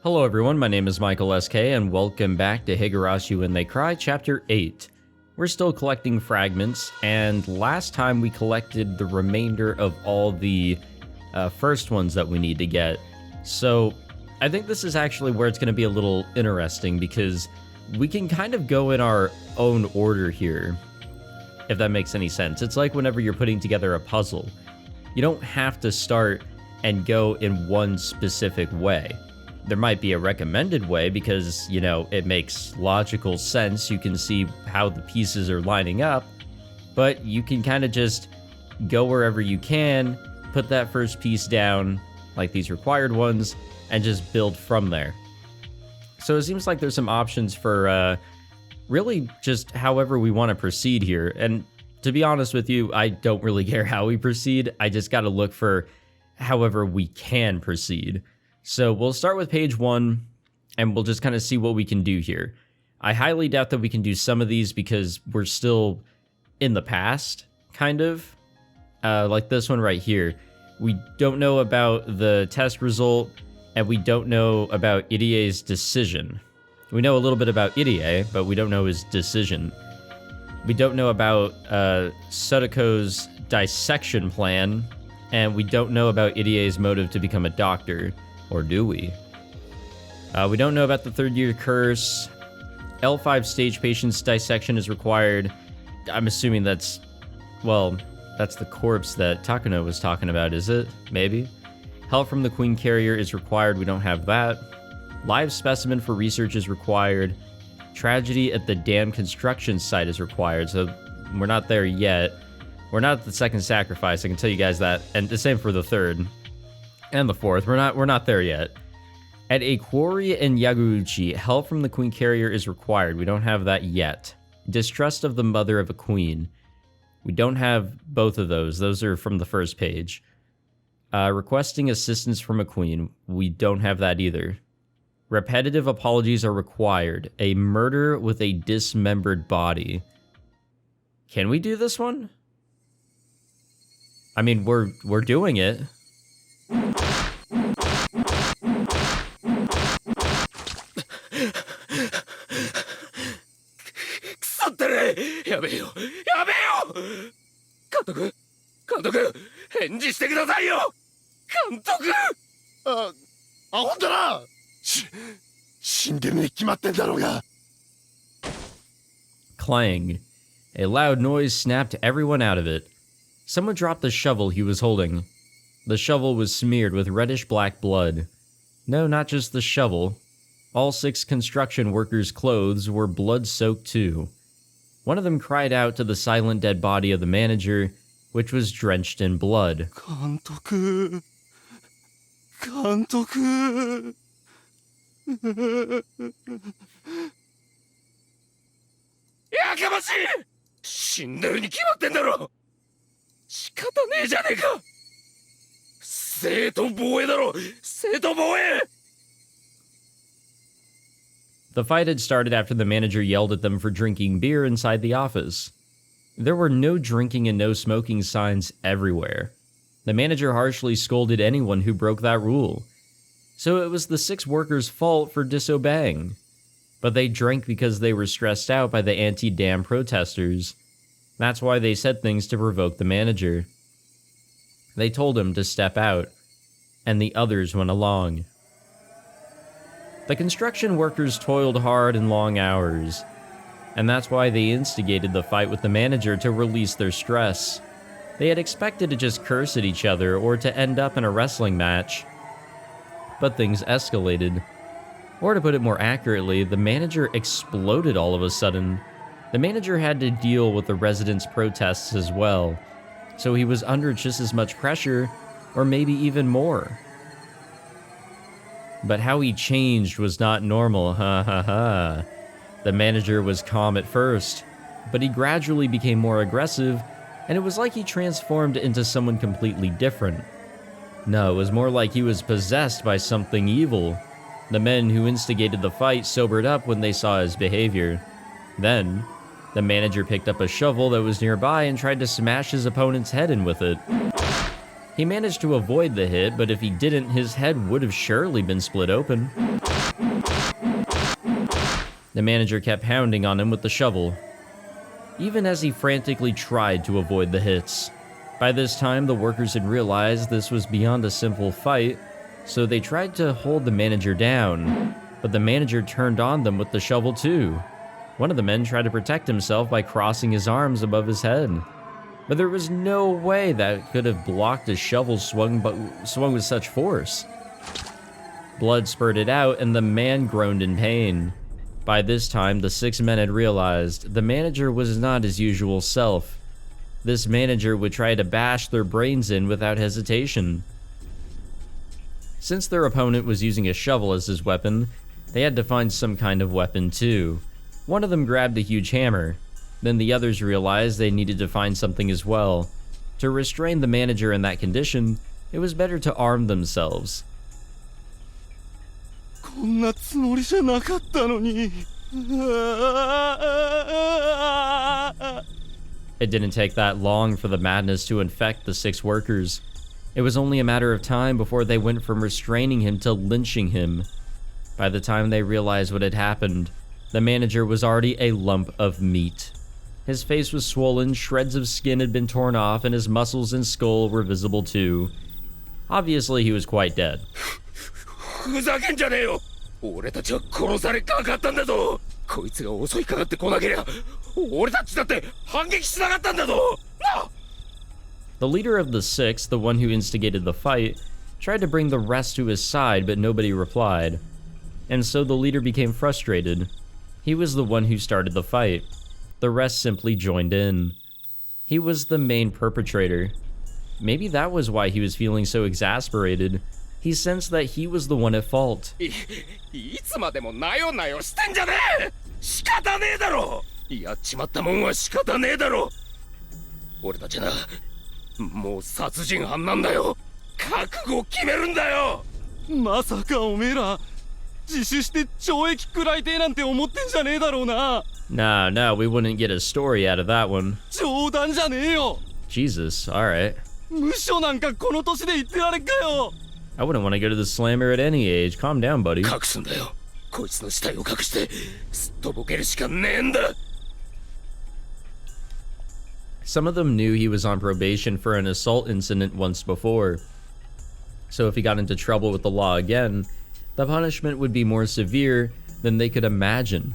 Hello everyone, my name is Michael SK and welcome back to Higurashi When They Cry, Chapter 8. We're still collecting fragments, and last time we collected the remainder of all the first ones that we need to get. So I think this is actually where it's going to be a little interesting because we can kind of go in our own order here, if that makes any sense. It's like whenever you're putting together a puzzle. You don't have to start and go in one specific way. There might be a recommended way because, you know, it makes logical sense. You can see how the pieces are lining up, but you can kind of just go wherever you can, put that first piece down, like these required ones, and just build from there. So it seems like there's some options for really just however we want to proceed here. And to be honest with you, I don't really care how we proceed. I just got to look for however we can proceed. So we'll start with page 1, and we'll just kind of see what we can do here. I highly doubt that we can do some of these because we're still in the past, kind of. Like this one right here. We don't know about the test result, and we don't know about Irie's decision. We know a little bit about Irie, but we don't know his decision. We don't know about Sudako's dissection plan, and we don't know about Irie's motive to become a doctor. Or do we? We don't know about the third-year curse. L5 stage patient's dissection is required. I'm assuming that's, well, that's the corpse that Takano was talking about, is it? Maybe? Help from the Queen Carrier is required. We don't have that. Live specimen for research is required. Tragedy at the dam construction site is required, so we're not there yet. We're not at the second sacrifice, I can tell you guys that. And the same for the third. And the fourth, we're not there yet. At a quarry in Higurashi, help from the Queen Carrier is required. We don't have that yet. Distrust of the mother of a queen. We don't have both of those. Those are from the first page. Requesting assistance from a queen. We don't have that either. Repetitive apologies are required. A murder with a dismembered body. Can we do this one? I mean, we're doing it. Clang. A loud noise snapped everyone out of it. Someone dropped the shovel he was holding. The shovel was smeared with reddish-black blood. No, not just the shovel. All 6 construction workers' clothes were blood-soaked too. One of them cried out to the silent dead body of the manager, which was drenched in blood. Kantoku. Yakamashi! 死んでるに決まってんだろ。仕方ねえじゃねえか。生徒防衛だろ。生徒防衛。 The fight had started after the manager yelled at them for drinking beer inside the office. There were no drinking and no smoking signs everywhere. The manager harshly scolded anyone who broke that rule. So it was the 6 workers' fault for disobeying. But they drank because they were stressed out by the anti-dam protesters. That's why they said things to provoke the manager. They told him to step out, and the others went along. The construction workers toiled hard and long hours, and that's why they instigated the fight with the manager to release their stress. They had expected to just curse at each other or to end up in a wrestling match. But things escalated. Or to put it more accurately, the manager exploded all of a sudden. The manager had to deal with the residents' protests as well, so he was under just as much pressure, or maybe even more. But how he changed was not normal, ha ha ha. The manager was calm at first, but he gradually became more aggressive, and it was like he transformed into someone completely different. No, it was more like he was possessed by something evil. The men who instigated the fight sobered up when they saw his behavior. Then, the manager picked up a shovel that was nearby and tried to smash his opponent's head in with it. He managed to avoid the hit, but if he didn't, his head would have surely been split open. The manager kept pounding on him with the shovel, even as he frantically tried to avoid the hits. By this time, the workers had realized this was beyond a simple fight, so they tried to hold the manager down, but the manager turned on them with the shovel too. One of the men tried to protect himself by crossing his arms above his head, but there was no way that could have blocked a shovel swung with such force. Blood spurted out and the man groaned in pain. By this time, the 6 men had realized the manager was not his usual self. This manager would try to bash their brains in without hesitation. Since their opponent was using a shovel as his weapon, they had to find some kind of weapon too. One of them grabbed a huge hammer. Then the others realized they needed to find something as well. To restrain the manager in that condition, it was better to arm themselves. こんなつもりじゃなかったのに。It didn't take that long for the madness to infect the 6 workers. It was only a matter of time before they went from restraining him to lynching him. By the time they realized what had happened, the manager was already a lump of meat. His face was swollen, shreds of skin had been torn off, and his muscles and skull were visible too. Obviously, he was quite dead. ふざけんじゃねえよ。俺たちは殺されかかったんだぞ。こいつが襲いかかってこなけりゃ、俺たちだって反撃しなかったんだぞ。なあ。 The leader of the 6, the one who instigated the fight, tried to bring the rest to his side, but nobody replied. And so the leader became frustrated. He was the one who started the fight. The rest simply joined in. He was the main perpetrator. Maybe that was why he was feeling so exasperated. He sensed that he was the one at fault. いつまでもなよなよしてんじゃねえ。仕方ねえだろ。やっちまったもんは仕方ねえだろ。俺たちな、もう殺人犯なんだよ。覚悟を決めるんだよ。まさかおめえら自首して懲役食らいてえなんて思ってんじゃねえだろうな。No, we wouldn't get a story out of that one. 冗談じゃねえよ。 Jesus, alright. 無所なんかこの年で言ってられっかよ。 I wouldn't want to go to the slammer at any age. Calm down, buddy. 隠すんだよ。こいつの死体を隠してすっとぼけるしかねえんだ。 Some of them knew he was on probation for an assault incident once before. So if he got into trouble with the law again, the punishment would be more severe than they could imagine.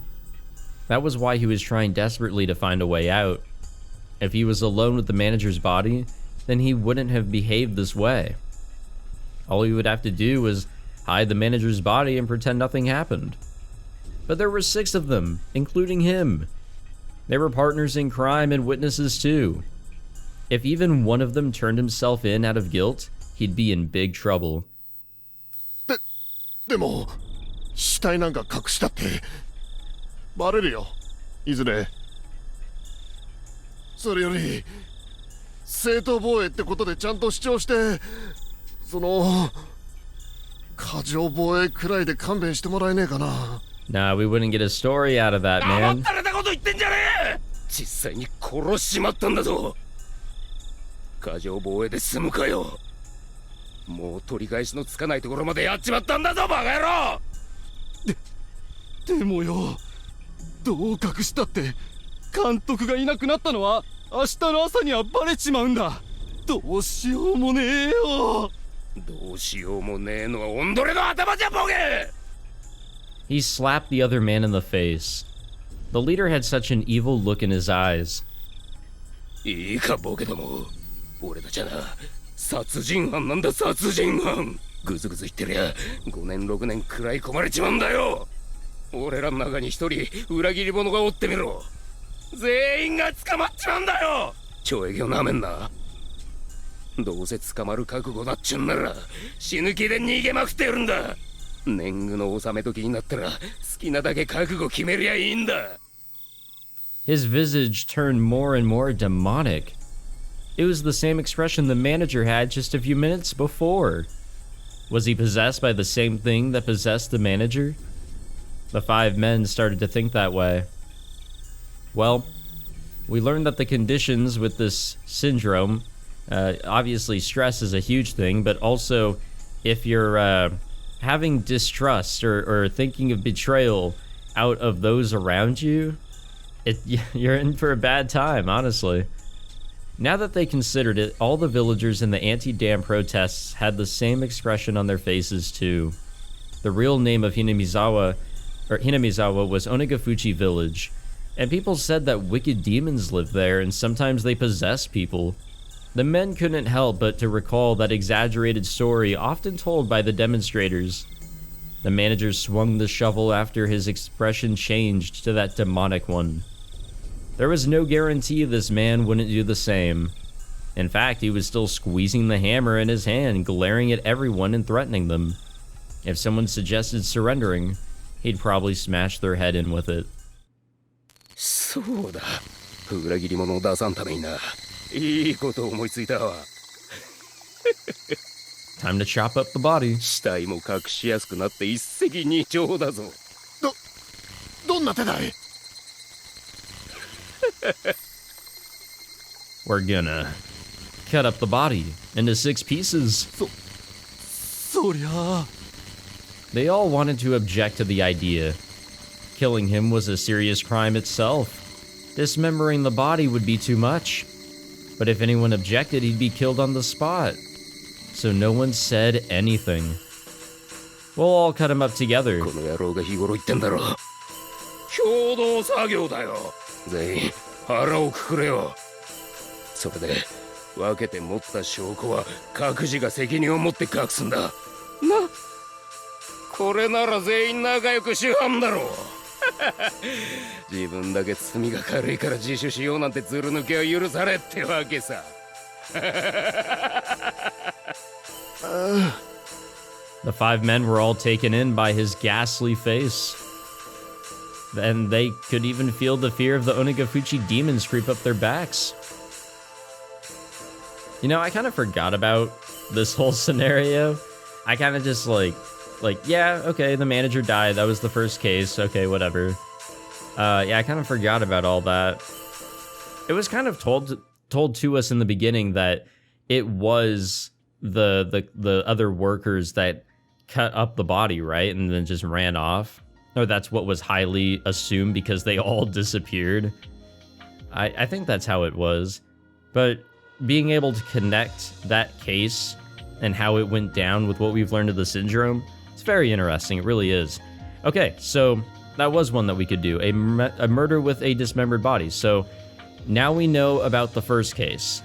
That was why he was trying desperately to find a way out. If he was alone with the manager's body, then he wouldn't have behaved this way. All he would have to do was hide the manager's body and pretend nothing happened. But there were 6 of them, including him. They were partners in crime and witnesses too. If even one of them turned himself in out of guilt, he'd be in big trouble. でも死体なんか隠したってバレるよ、いずれ。それより正当防衛ってことでちゃんと主張して、その過剰防衛くらいで勘弁してもらえねえかな。Nah, we wouldn't get a story out of that, man. 黙ったれたこと言ってんじゃねえ。実際に殺しちまったんだぞ。過剰防衛で済むかよ。もう取り返しのつかないところまでやっちまったんだぞバカ野郎。でもよ、どう隠したって監督がいなくなったのは明日の朝にはバレちまうんだ。どうしようもねえよ。どうしようもねえのはオンドレの頭じゃボケ。 He slapped the other man in the face. The leader had such an evil look in his eyes. いいかボケども、俺たちはな殺人犯なんだ。殺人犯。グズグズ言ってりゃ5年6年食らい込まれちまうんだよ。俺らの中に一人裏切り者がおってみろ。全員が捕まっちまうんだよ。懲役をなめんな。どうせ捕まる覚悟だっちゅうんなら死ぬ気で逃げまくってやるんだ。年貢の納め時になったら好きなだけ覚悟決めりゃいいんだ。 His visage turned more and more demonic. It was the same expression the manager had just a few minutes before. Was he possessed by the same thing that possessed the manager? The 5 men started to think that way. Well, we learned that the conditions with this syndrome, obviously stress is a huge thing, but also if you're having distrust or thinking of betrayal out of those around you, you're in for a bad time, honestly. Now that they considered it, all the villagers in the anti-dam protests had the same expression on their faces too. The real name of Hinamizawa was Onagafuchi Village, and people said that wicked demons lived there and sometimes they possessed people. The men couldn't help but to recall that exaggerated story often told by the demonstrators. The manager swung the shovel after his expression changed to that demonic one. There was no guarantee this man wouldn't do the same. In fact, he was still squeezing the hammer in his hand, glaring at everyone and threatening them. If someone suggested surrendering, he'd probably smash their head in with it. そうだ。裏切り者を出さんためにな。いいことを思いついたわ。Time to chop up the body. 死体も隠しやすくなって一石二鳥だぞ。どんな手だい? We're gonna cut up the body into 6 pieces. そりゃ。 They all wanted to object to the idea. Killing him was a serious crime itself. Dismembering the body would be too much. But if anyone objected, he'd be killed on the spot. So no one said anything. We'll all cut him up together. この野郎が日頃言ってんだろ。共同作業だよ。全員腹をくくれよ。それで分けて持った証拠は各自が責任を持って隠すんだ。な、これなら全員仲良く主犯だろう。自分だけ罪が軽いから自首しようなんてずる抜けは許されってわけさ。The 5 men were all taken in by his ghastly face. And they could even feel the fear of the Onagafuchi demons creep up their backs. You know, I kind of forgot about this whole scenario. I kind of just like, yeah, okay, the manager died. That was the first case. Okay, whatever. Yeah, I kind of forgot about all that. It was kind of told to us in the beginning that it was the other workers that cut up the body, right? And then just ran off. Or that's what was highly assumed because they all disappeared. I think that's how it was. But being able to connect that case and how it went down with what we've learned of the syndrome, it's very interesting. It really is. Okay, so that was one that we could do. A murder with a dismembered body. So now we know about the first case.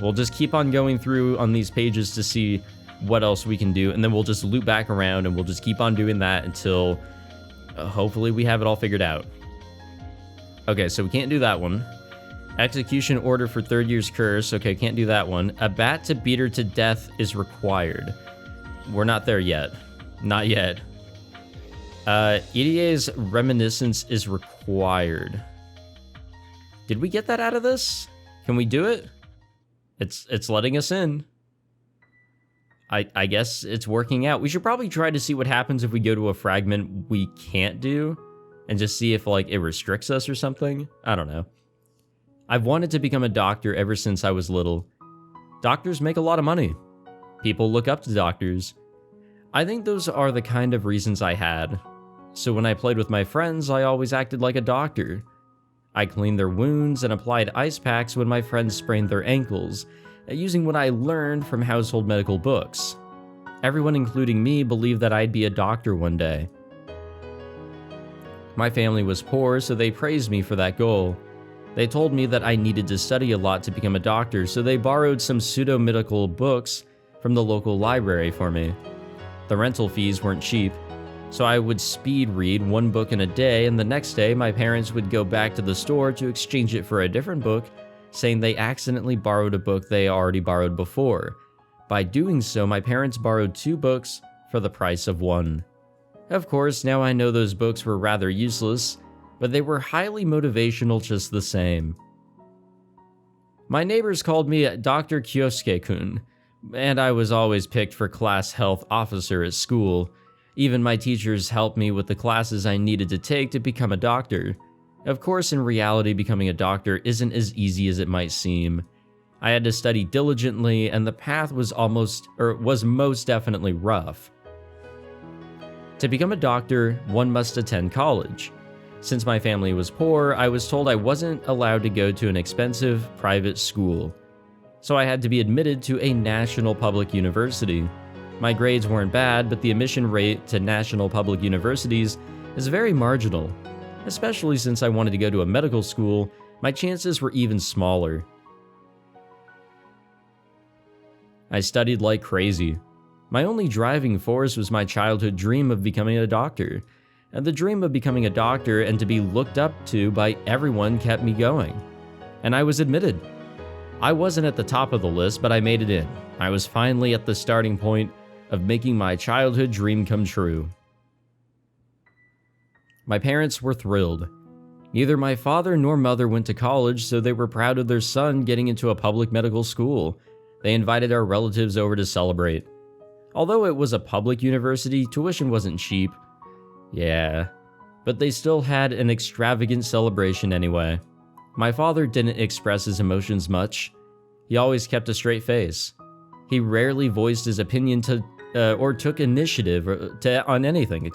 We'll just keep on going through on these pages to see what else we can do. And then we'll just loop back around and we'll just keep on doing that until hopefully we have it all figured out. Okay, so we can't do that one. Execution order for 3rd year's curse. Okay, can't do that one. A bat to beat her to death is required. We're not there yet. Not yet. Irie's reminiscence is required. Did we get that out of this? Can we do it? It's letting us in. I guess it's working out. We should probably try to see what happens if we go to a fragment we can't do and just see if like it restricts us or something. I don't know. I've wanted to become a doctor ever since I was little. Doctors make a lot of money. People look up to doctors. I think those are the kind of reasons I had. So when I played with my friends, I always acted like a doctor. I cleaned their wounds and applied ice packs when my friends sprained their ankles, using what I learned from household medical books. Everyone, including me, believed that I'd be a doctor one day. My family was poor, so they praised me for that goal. They told me that I needed to study a lot to become a doctor, so they borrowed some pseudo-medical books from the local library for me. The rental fees weren't cheap, so I would speed read one book in a day, and the next day my parents would go back to the store to exchange it for a different book, saying they accidentally borrowed a book they already borrowed before. By doing so, my parents borrowed 2 books for the price of 1. Of course, now I know those books were rather useless, but they were highly motivational just the same. My neighbors called me Dr. Kyosuke-kun, and I was always picked for class health officer at school. Even my teachers helped me with the classes I needed to take to become a doctor. Of course, in reality, becoming a doctor isn't as easy as it might seem. I had to study diligently, and the path was most definitely rough. To become a doctor, one must attend college. Since my family was poor, I was told I wasn't allowed to go to an expensive private school. So I had to be admitted to a national public university. My grades weren't bad, but the admission rate to national public universities is very marginal. Especially since I wanted to go to a medical school, my chances were even smaller. I studied like crazy. My only driving force was my childhood dream of becoming a doctor. And the dream of becoming a doctor and to be looked up to by everyone kept me going. And I was admitted. I wasn't at the top of the list, but I made it in. I was finally at the starting point of making my childhood dream come true. My parents were thrilled. Neither my father nor mother went to college, so they were proud of their son getting into a public medical school. They invited our relatives over to celebrate. Although it was a public university, tuition wasn't cheap. Yeah, but they still had an extravagant celebration anyway. My father didn't express his emotions much. He always kept a straight face. He rarely voiced his opinion or took initiative on anything,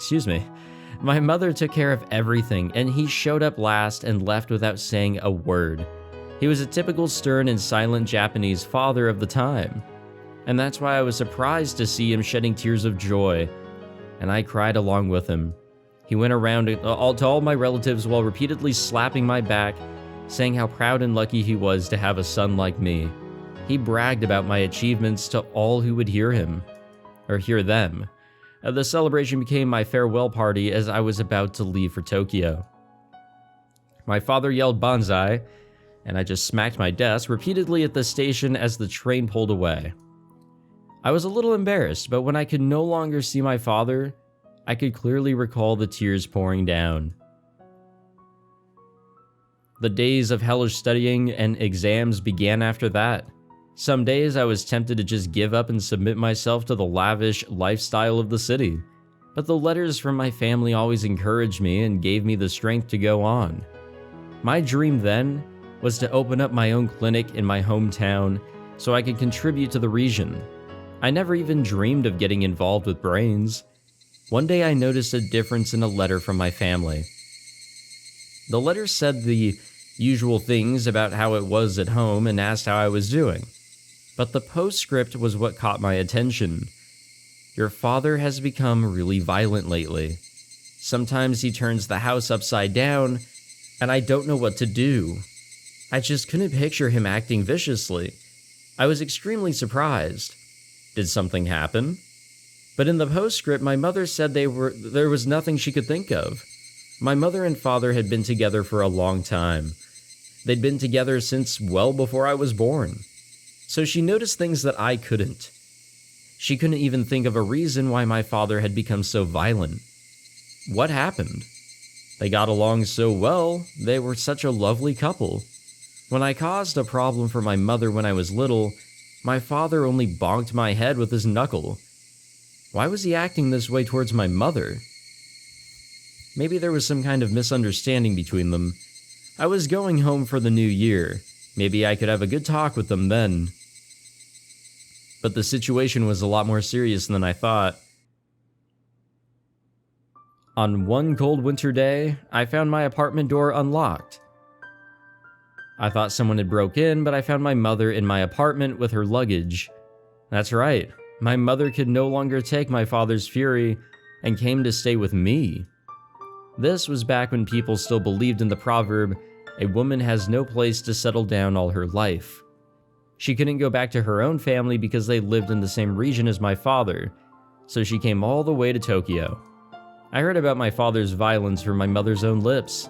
My mother took care of everything, and he showed up last and left without saying a word. He was a typical stern and silent Japanese father of the time. And that's why I was surprised to see him shedding tears of joy. And I cried along with him. He went around to all my relatives while repeatedly slapping my back, saying how proud and lucky he was to have a son like me. He bragged about my achievements to all who would hear him, or hear them. The celebration became my farewell party as I was about to leave for Tokyo. My father yelled "Banzai," and I just smacked my desk repeatedly at the station as the train pulled away. I was a little embarrassed, but when I could no longer see my father, I could clearly recall the tears pouring down. The days of hellish studying and exams began after that. Some days I was tempted to just give up and submit myself to the lavish lifestyle of the city, but the letters from my family always encouraged me and gave me the strength to go on. My dream then was to open up my own clinic in my hometown so I could contribute to the region. I never even dreamed of getting involved with brains. One day I noticed a difference in a letter from my family. The letter said the usual things about how it was at home and asked how I was doing. But the postscript was what caught my attention. Your father has become really violent lately. Sometimes he turns the house upside down, and I don't know what to do. I just couldn't picture him acting viciously. I was extremely surprised. Did something happen? But in the postscript, my mother said there was nothing she could think of. My mother and father had been together for a long time. They'd been together since well before I was born. So she noticed things that I couldn't. She couldn't even think of a reason why my father had become so violent. What happened? They got along so well, they were such a lovely couple. When I caused a problem for my mother when I was little, my father only bonked my head with his knuckle. Why was he acting this way towards my mother? Maybe there was some kind of misunderstanding between them. I was going home for the new year. Maybe I could have a good talk with them then. But the situation was a lot more serious than I thought. On one cold winter day, I found my apartment door unlocked. I thought someone had broke in, but I found my mother in my apartment with her luggage. That's right, my mother could no longer take my father's fury and came to stay with me. This was back when people still believed in the proverb, a woman has no place to settle down all her life. She couldn't go back to her own family because they lived in the same region as my father, so she came all the way to Tokyo. I heard about my father's violence from my mother's own lips.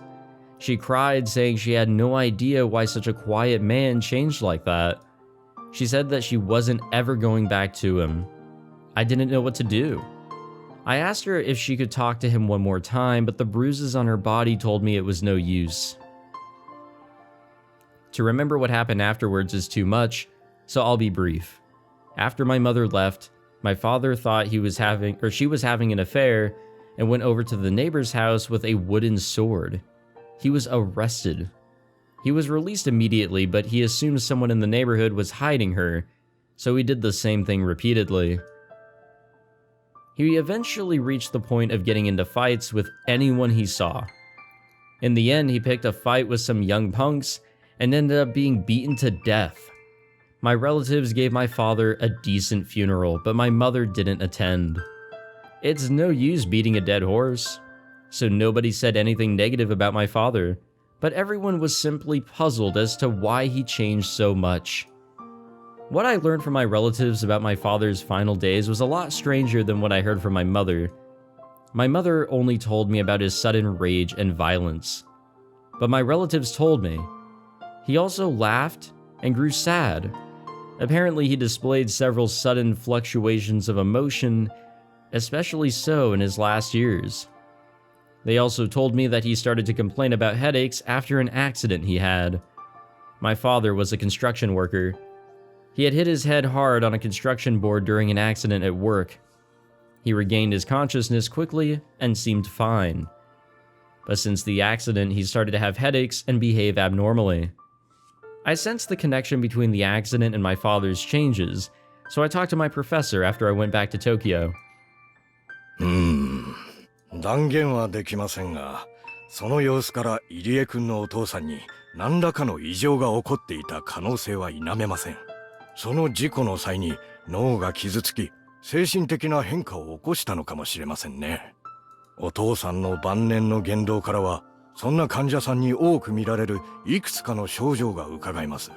She cried, saying she had no idea why such a quiet man changed like that. She said that she wasn't ever going back to him. I didn't know what to do. I asked her if she could talk to him one more time, but the bruises on her body told me it was no use. To remember what happened afterwards is too much, so I'll be brief. After my mother left, my father thought she was having an affair and went over to the neighbor's house with a wooden sword. He was arrested. He was released immediately, but he assumed someone in the neighborhood was hiding her, so he did the same thing repeatedly. He eventually reached the point of getting into fights with anyone he saw. In the end, he picked a fight with some young punks and ended up being beaten to death. My relatives gave my father a decent funeral, but my mother didn't attend. It's no use beating a dead horse, so nobody said anything negative about my father, but everyone was simply puzzled as to why he changed so much. What I learned from my relatives about my father's final days was a lot stranger than what I heard from my mother. My mother only told me about his sudden rage and violence, but my relatives told me he also laughed and grew sad. Apparently, he displayed several sudden fluctuations of emotion, especially so in his last years. They also told me that he started to complain about headaches after an accident he had. My father was a construction worker. He had hit his head hard on a construction board during an accident at work. He regained his consciousness quickly and seemed fine. But since the accident, he started to have headaches and behave abnormally. I sensed the connection between the accident and my father's changes, so I talked to my professor after I went back to Tokyo. 断言はできませんが、その様子から入江君のお父さんに何らかの異常が起こっていた可能性は否めません。その事故の際に脳が傷つき、精神的な変化を起こしたのかもしれませんね。お父さんの晩年の言動からは、そんな患者さんに多く見られるいくつかの症状が伺えます。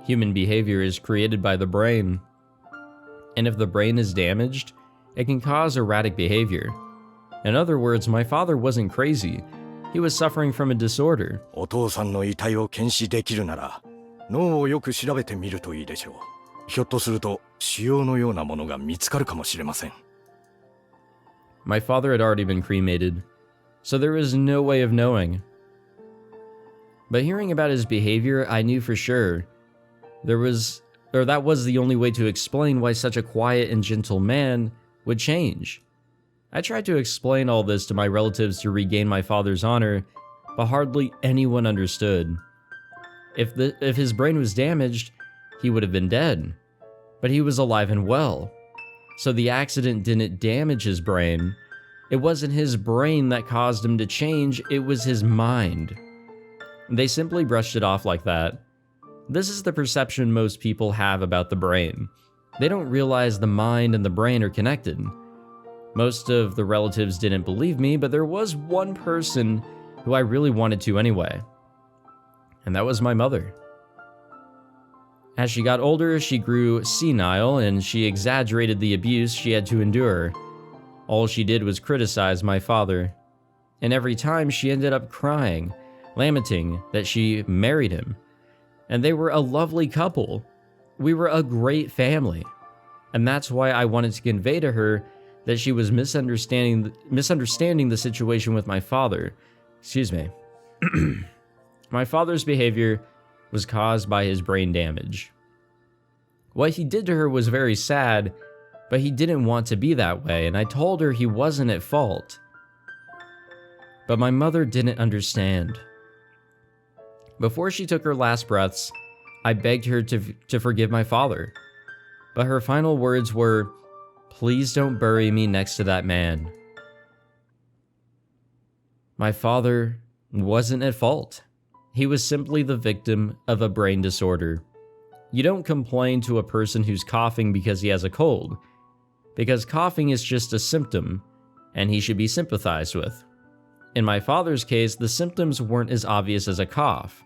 Human behavior is created by the brain, and if the brain is damaged, it can cause erratic behavior. In other words, my father wasn't crazy. He was suffering from a disorder. お父さんの遺体を検視できるなら、脳をよく調べてみるといいでしょう。ひょっとすると腫瘍のようなものが見つかるかもしれません。My father had already been cremated, so there was no way of knowing. But hearing about his behavior, I knew for sure that was the only way to explain why such a quiet and gentle man would change. I tried to explain all this to my relatives to regain my father's honor, but hardly anyone understood. If his brain was damaged, he would have been dead. But he was alive and well. So the accident didn't damage his brain. It wasn't his brain that caused him to change, it was his mind. They simply brushed it off like that. This is the perception most people have about the brain. They don't realize the mind and the brain are connected. Most of the relatives didn't believe me, but there was one person who I really wanted to anyway. And that was my mother. As she got older, she grew senile and she exaggerated the abuse she had to endure. All she did was criticize my father. And every time she ended up crying, lamenting that she married him. And they were a lovely couple. We were a great family. And that's why I wanted to convey to her that she was misunderstanding the situation with my father. Excuse me. My father's behavior was caused by his brain damage. What he did to her was very sad, but he didn't want to be that way, and I told her he wasn't at fault. But my mother didn't understand. Before she took her last breaths, I begged her to forgive my father. But her final words were, "Please don't bury me next to that man." My father wasn't at fault. He was simply the victim of a brain disorder. You don't complain to a person who's coughing because he has a cold, because coughing is just a symptom, and he should be sympathized with. In my father's case, the symptoms weren't as obvious as a cough.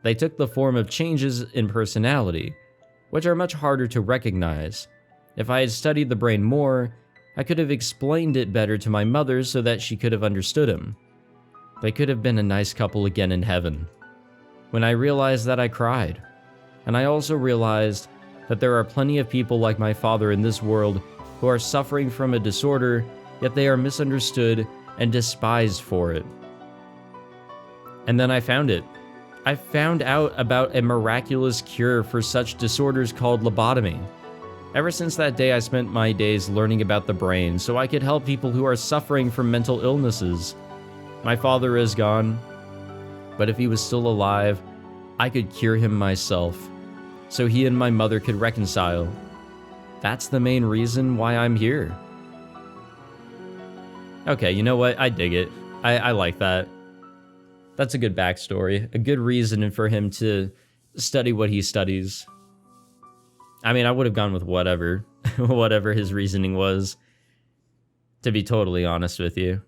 They took the form of changes in personality, which are much harder to recognize. If I had studied the brain more, I could have explained it better to my mother so that she could have understood him. They could have been a nice couple again in heaven. When I realized that, I cried. And I also realized that there are plenty of people like my father in this world who are suffering from a disorder, yet they are misunderstood and despised for it. And then I found it. I found out about a miraculous cure for such disorders called lobotomy. Ever since that day, I spent my days learning about the brain so I could help people who are suffering from mental illnesses. My father is gone, but if he was still alive, I could cure him myself, so he and my mother could reconcile. that's the main reason why I'm here. Okay, you know what? I dig it. I like that. That's a good backstory. A good reason for him to study what he studies. I mean, I would have gone with whatever. Whatever his reasoning was. To be totally honest with you.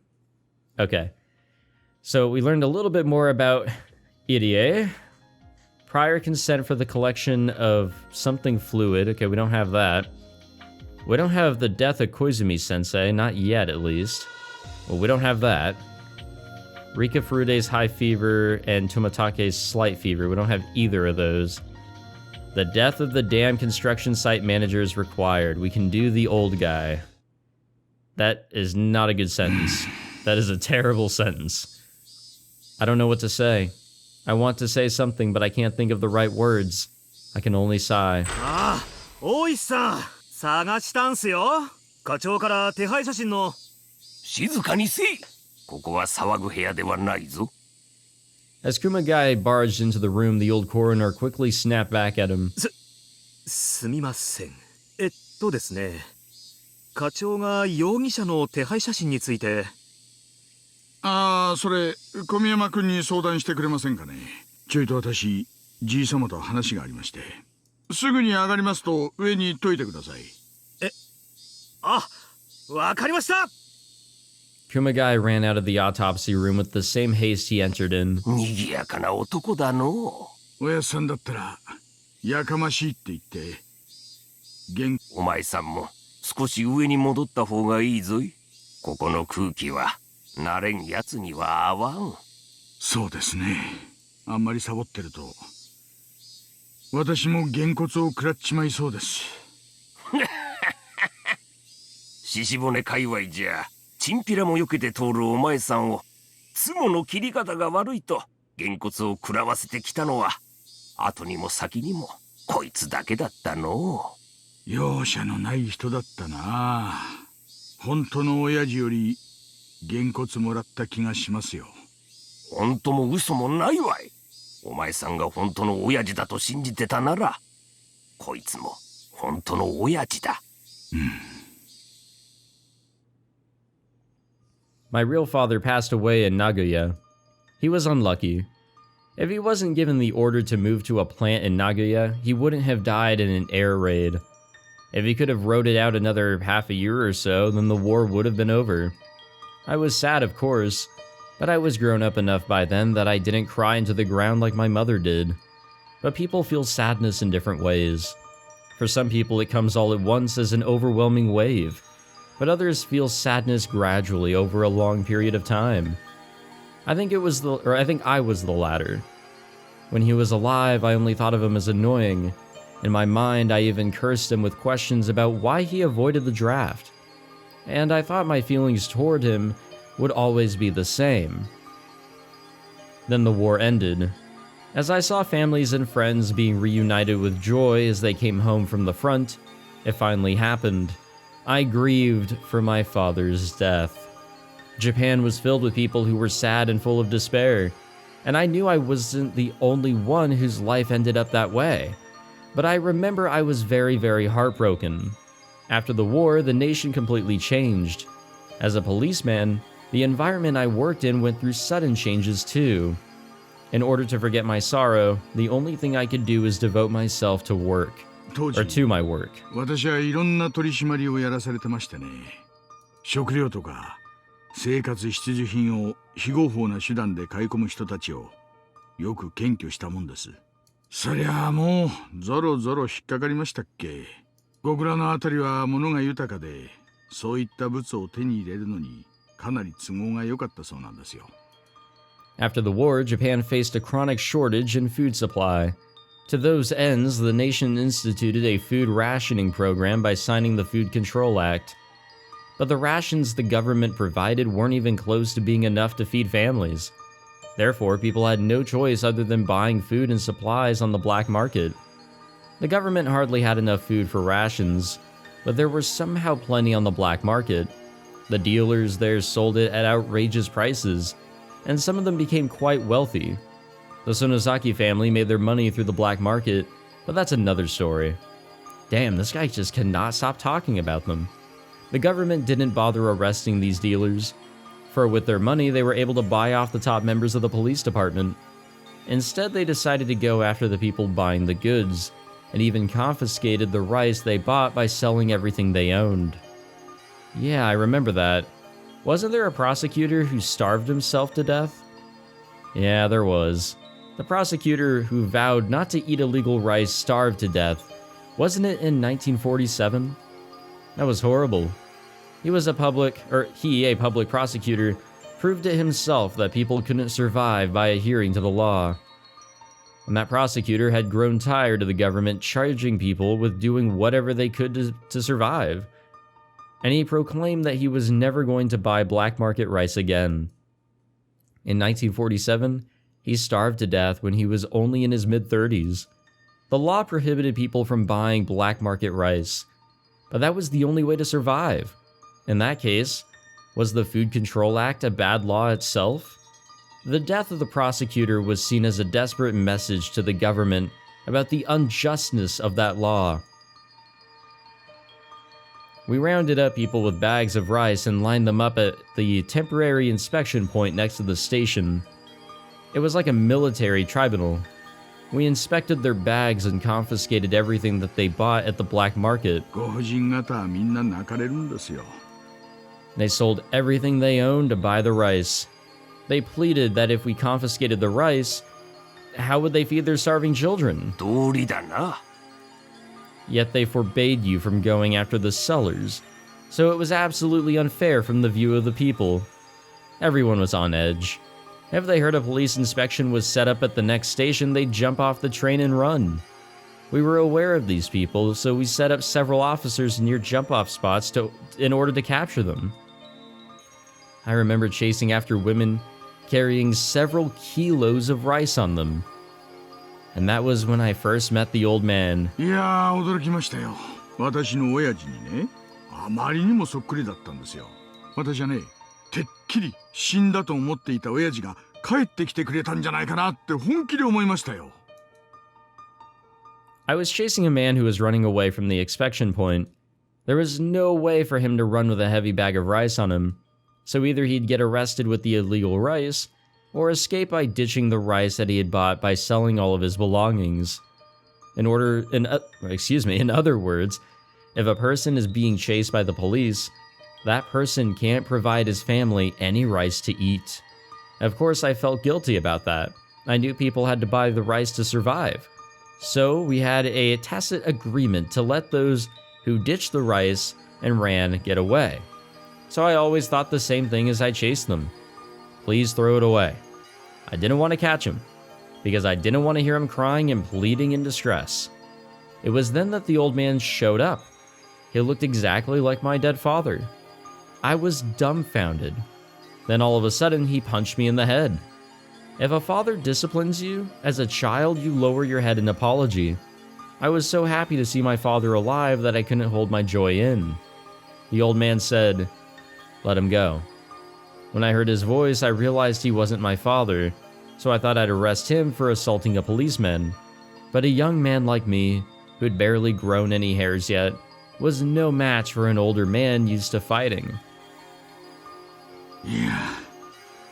Okay. So we learned a little bit more about Irie. Prior consent for the collection of something fluid. Okay, we don't have that. We don't have the death of Koizumi-sensei. Not yet, at least. Well, we don't have that. Rika Furude's high fever and Tomatake's slight fever. We don't have either of those. The death of the dam construction site manager is required. We can do the old guy. That is not a good sentence. That is a terrible sentence. I don't know what to say. I want to say something, but I can't think of the right words. I can only sigh. 大石さん、探したんすよ。課長から手配写真の。静かにせい。ここは騒ぐ部屋ではないぞ。 As Kumagai barged into the room, the old coroner quickly snapped back at him. すみません。ですね。課長が容疑者の手配写真について。ああ、それ小宮山君に相談してくれませんかね。ちょいと私、じい様と話がありまして。すぐに上がりますと上に言っといてください。あ、わかりました。 Kumagai ran out of the autopsy room with the same haste he entered in. 賑やかな男だの。おやっさんだったらやかましいって言ってお前さんも少し上に戻った方がいいぞい。ここの空気は慣れんやつには合わん。そうですね。あんまりサボってると私もげんこつを食らっちまいそうです。獅子骨界隈じゃチンピラも避けて通るお前さんをツモの切り方が悪いとげんこつを食らわせてきたのは後にも先にもこいつだけだったの。容赦のない人だったな。本当の親父よりげんこつもらった気がしますよ。本当も嘘もないわい。お前さんが本当の親父だと信じてたならこいつも本当の親父だ。My real father passed away in Nagoya. He was unlucky. If he wasn't given the order to move to a plant in Nagoya, he wouldn't have died in an air raid. If he could have rode it out another half a year or so, then the war would have been over. I was sad, of course, but I was grown up enough by then that I didn't cry into the ground like my mother did. But people feel sadness in different ways. For some people, it comes all at once as an overwhelming wave, but others feel sadness gradually over a long period of time. I think I was the latter. When he was alive, I only thought of him as annoying. In my mind, I even cursed him with questions about why he avoided the draft. And I thought my feelings toward him would always be the same. Then the war ended. As I saw families and friends being reunited with joy as they came home from the front, it finally happened. I grieved for my father's death. Japan was filled with people who were sad and full of despair, and I knew I wasn't the only one whose life ended up that way. But I remember I was very, very heartbroken. After the war, the nation completely changed. As a policeman, the environment I worked in went through sudden changes too. In order to forget my sorrow, the only thing I could do is devote myself to work. Or to my work. 私はいろんな取り締まりをやらされてましてね。食料とか生活必需品を非合法な手段で買い込む人たちをよく検挙したもんです。そりゃあもうゾロゾロ引っかかりましたっけ。小倉のあたりは物が豊かで、そういった物を手に入れるのにかなり都合が良かったそうなんですよ。After the war, Japan faced a chronic shortage in food supply. To those ends, the nation instituted a food rationing program by signing the Food Control Act. But the rations the government provided weren't even close to being enough to feed families. Therefore, people had no choice other than buying food and supplies on the black market. The government hardly had enough food for rations, but there was somehow plenty on the black market. The dealers there sold it at outrageous prices, and some of them became quite wealthy. The Sonozaki family made their money through the black market, but that's another story. Damn, this guy just cannot stop talking about them. The government didn't bother arresting these dealers, for with their money they were able to buy off the top members of the police department. Instead, they decided to go after the people buying the goods, and even confiscated the rice they bought by selling everything they owned. Yeah, I remember that. Wasn't there a prosecutor who starved himself to death? Yeah, there was. The prosecutor who vowed not to eat illegal rice starved to death. Wasn't it in 1947? That was horrible. He, a public prosecutor, proved it himself that people couldn't survive by adhering to the law. And that prosecutor had grown tired of the government charging people with doing whatever they could to survive. And he proclaimed that he was never going to buy black market rice again. In 1947, he starved to death when he was only in his mid-30s. The law prohibited people from buying black market rice, but that was the only way to survive. In that case, was the Food Control Act a bad law itself? The death of the prosecutor was seen as a desperate message to the government about the unjustness of that law. We rounded up people with bags of rice and lined them up at the temporary inspection point next to the station. It was like a military tribunal. We inspected their bags and confiscated everything that they bought at the black market. ご婦人方はみんな泣かれるんですよ。 They sold everything they owned to buy the rice. They pleaded that if we confiscated the rice, how would they feed their starving children? 道理だな。 Yet they forbade you from going after the sellers, so it was absolutely unfair from the view of the people. Everyone was on edge. If they heard a police inspection was set up at the next station, they'd jump off the train and run. We were aware of these people, so we set up several officers near jump-off spots in order to capture them. I remember chasing after women carrying several kilos of rice on them. And that was when I first met the old man. いやー、驚きましたよ。私の親父にね、あまりにもそっくりだったんですよ。私はね、てっきり死んだと思っていた親父が帰ってきてくれたんじゃないかなって本気で思いましたよ。I was chasing a man who was running away from the inspection point. There was no way for him to run with a heavy bag of rice on him, so either he'd get arrested with the illegal rice, or escape by ditching the rice that he had bought by selling all of his belongings. In other words, if a person is being chased by the police, that person can't provide his family any rice to eat. Of course, I felt guilty about that. I knew people had to buy the rice to survive. So we had a tacit agreement to let those who ditched the rice and ran get away. So I always thought the same thing as I chased them. Please throw it away. I didn't want to catch him, because I didn't want to hear him crying and pleading in distress. It was then that the old man showed up. He looked exactly like my dead father. I was dumbfounded. Then all of a sudden, he punched me in the head. If a father disciplines you, as a child, you lower your head in apology. I was so happy to see my father alive that I couldn't hold my joy in. The old man said, "Let him go." When I heard his voice, I realized he wasn't my father, so I thought I'd arrest him for assaulting a policeman. But a young man like me, who'd barely grown any hairs yet, was no match for an older man used to fighting. いや、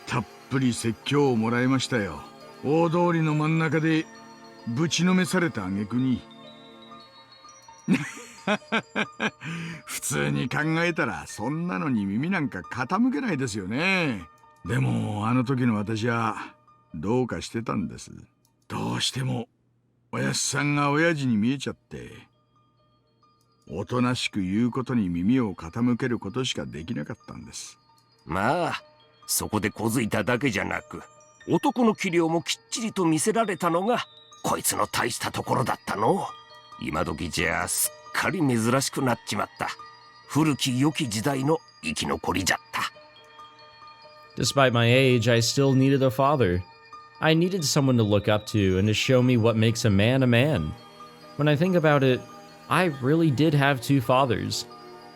たっぷり説教をもらいましたよ。大通りの真ん中でぶちのめされた挙句に。普通に考えたらそんなのに耳なんか傾けないですよね。でもあの時の私はどうかしてたんです。どうしてもおやっさんが親父に見えちゃって、おとなしく言うことに耳を傾けることしかできなかったんです。まあそこで小づいただけじゃなく、男の器量もきっちりと見せられたのがこいつの大したところだったの。今時じゃすっかり珍しくなっちまった。古き良き時代の生き残りじゃった。Despite my age, I still needed a father. I needed someone to look up to and to show me what makes a man a man. When I think about it, I really did have two fathers.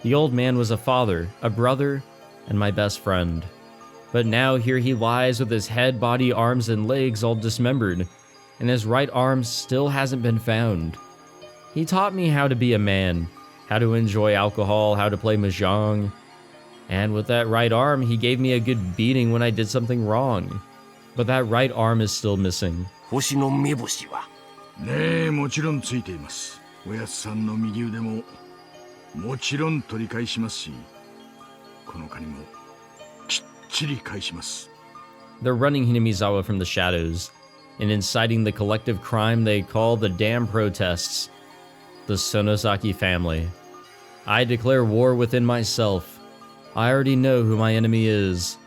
The old man was a father, a brother, and my best friend. But now here he lies with his head, body, arms, and legs all dismembered, and his right arm still hasn't been found. He taught me how to be a man, how to enjoy alcohol, how to play mahjong. And with that right arm, he gave me a good beating when I did something wrong. But that right arm is still missing. 星の目星はねえ、もちろんついています。おやつさんの右腕ももちろん取り返しますし、このカニもきっちり返します。They're running Hinamizawa from the shadows and inciting the collective crime they call the damn protests. The Sonozaki family. I declare war within myself. I already know who my enemy is.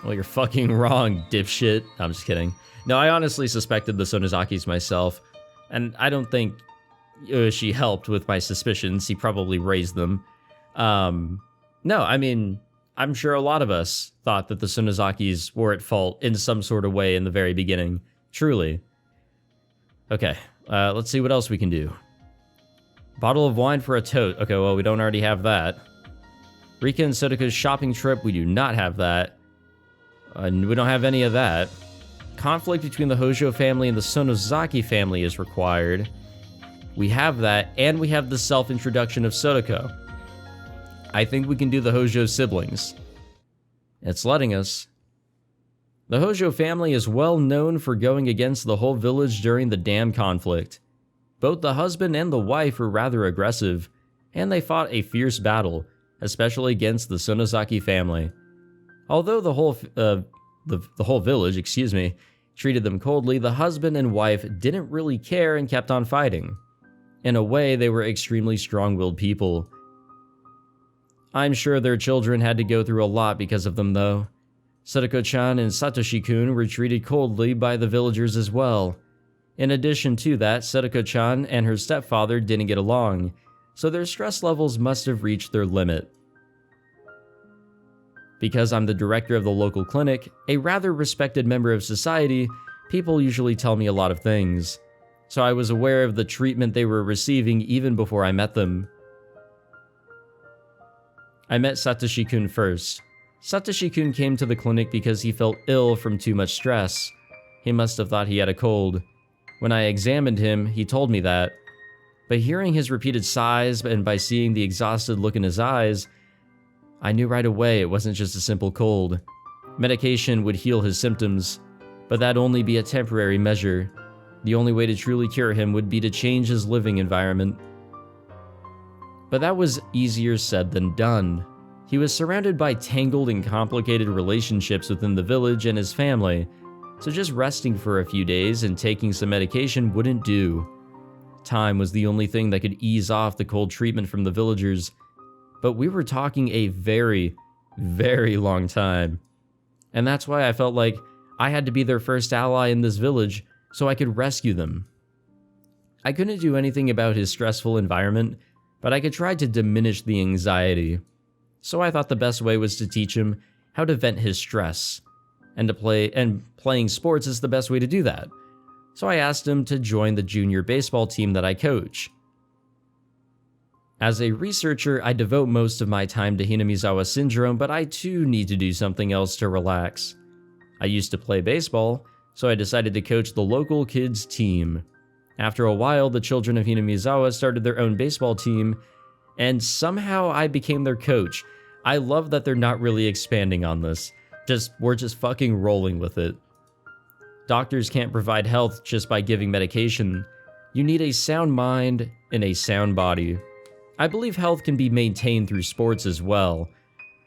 Well, you're fucking wrong, dipshit. I'm just kidding. No, I honestly suspected the Sonozakis myself, and I don't think Irie helped with my suspicions. He probably raised them. No, I mean, I'm sure a lot of us thought that the Sonozakis were at fault in some sort of way in the very beginning. Truly. Okay, let's see what else we can do. Bottle of wine for a tote. Okay, well, we don't already have that. Rika and Sotaka's shopping trip. We do not have that. We don't have any of that. Conflict between the Hojo family and the Sonozaki family is required. We have that, and we have the self-introduction of Sotoko. I think we can do the Hojo siblings. It's letting us. The Hojo family is well known for going against the whole village during the dam conflict. Both the husband and the wife were rather aggressive, and they fought a fierce battle, especially against the Sonozaki family. Although the whole village, treated them coldly, the husband and wife didn't really care and kept on fighting. In a way, they were extremely strong-willed people. I'm sure their children had to go through a lot because of them, though. Sotoko-chan and Satoshi-kun were treated coldly by the villagers as well. In addition to that, Sotoko-chan and her stepfather didn't get along, so their stress levels must have reached their limit. Because I'm the director of the local clinic, a rather respected member of society, people usually tell me a lot of things. So I was aware of the treatment they were receiving even before I met them. I met Satoshi-kun first. Satoshi-kun came to the clinic because he felt ill from too much stress. He must have thought he had a cold. When I examined him, he told me that. But hearing his repeated sighs and by seeing the exhausted look in his eyes, I knew right away it wasn't just a simple cold. Medication would heal his symptoms, but that'd only be a temporary measure. The only way to truly cure him would be to change his living environment. But that was easier said than done. He was surrounded by tangled and complicated relationships within the village and his family, so just resting for a few days and taking some medication wouldn't do. Time was the only thing that could ease off the cold treatment from the villagers, but we were talking a very, very long time. And that's why I felt like I had to be their first ally in this village so I could rescue them. I couldn't do anything about his stressful environment, but I could try to diminish the anxiety. So I thought the best way was to teach him how to vent his stress, and playing sports is the best way to do that. So I asked him to join the junior baseball team that I coach. As a researcher, I devote most of my time to Hinamizawa syndrome, but I too need to do something else to relax. I used to play baseball, so I decided to coach the local kids team. After a while, the children of Hinamizawa started their own baseball team, and somehow I became their coach. I love that they're not really expanding on this. We're just fucking rolling with it. Doctors can't provide health just by giving medication. You need a sound mind and a sound body. I believe health can be maintained through sports as well,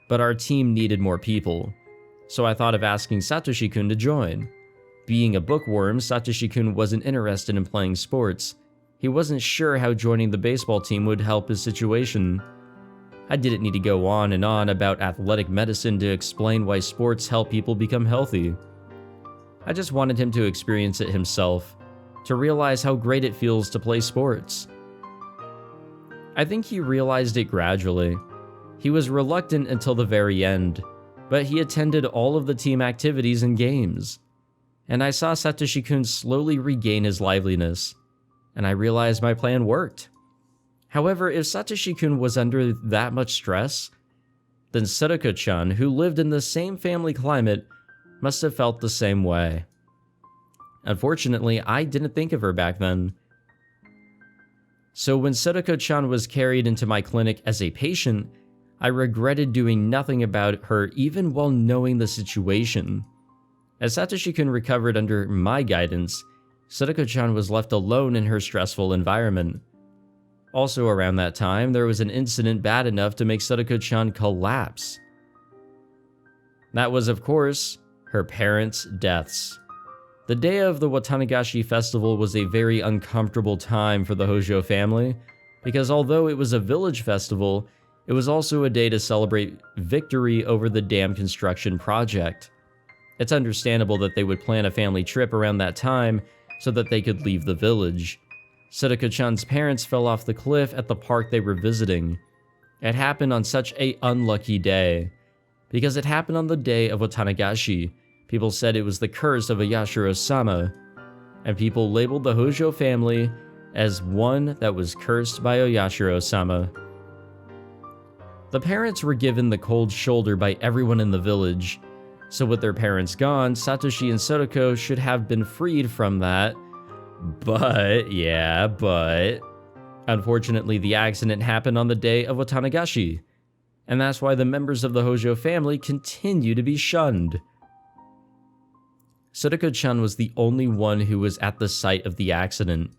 but our team needed more people. So I thought of asking Satoshi-kun to join. Being a bookworm, Satoshi-kun wasn't interested in playing sports. He wasn't sure how joining the baseball team would help his situation. I didn't need to go on and on about athletic medicine to explain why sports help people become healthy. I just wanted him to experience it himself, to realize how great it feels to play sports. I think he realized it gradually. He was reluctant until the very end, but he attended all of the team activities and games. And I saw Satoshi-kun slowly regain his liveliness, and I realized my plan worked. However, if Satoshi-kun was under that much stress, then Sotoko-chan, who lived in the same family climate, must have felt the same way. Unfortunately, I didn't think of her back then. So when Sadako-chan was carried into my clinic as a patient, I regretted doing nothing about her even while knowing the situation. As Satoshi-kun recovered under my guidance, Sadako-chan was left alone in her stressful environment. Also around that time, there was an incident bad enough to make Sadako-chan collapse. That was, of course, her parents' deaths. The day of the Watanagashi festival was a very uncomfortable time for the Hojo family, because although it was a village festival, it was also a day to celebrate victory over the dam construction project. It's understandable that they would plan a family trip around that time so that they could leave the village. Sadako-chan's parents fell off the cliff at the park they were visiting. It happened on such an unlucky day. Because it happened on the day of Watanagashi, people said it was the curse of Oyashiro-sama, and people labeled the Hojo family as one that was cursed by Oyashiro-sama. The parents were given the cold shoulder by everyone in the village, so with their parents gone, Satoshi and Sadako should have been freed from that. But, unfortunately the accident happened on the day of Watanagashi, and that's why the members of the Hojo family continue to be shunned. Sadako-chan was the only one who was at the site of the accident.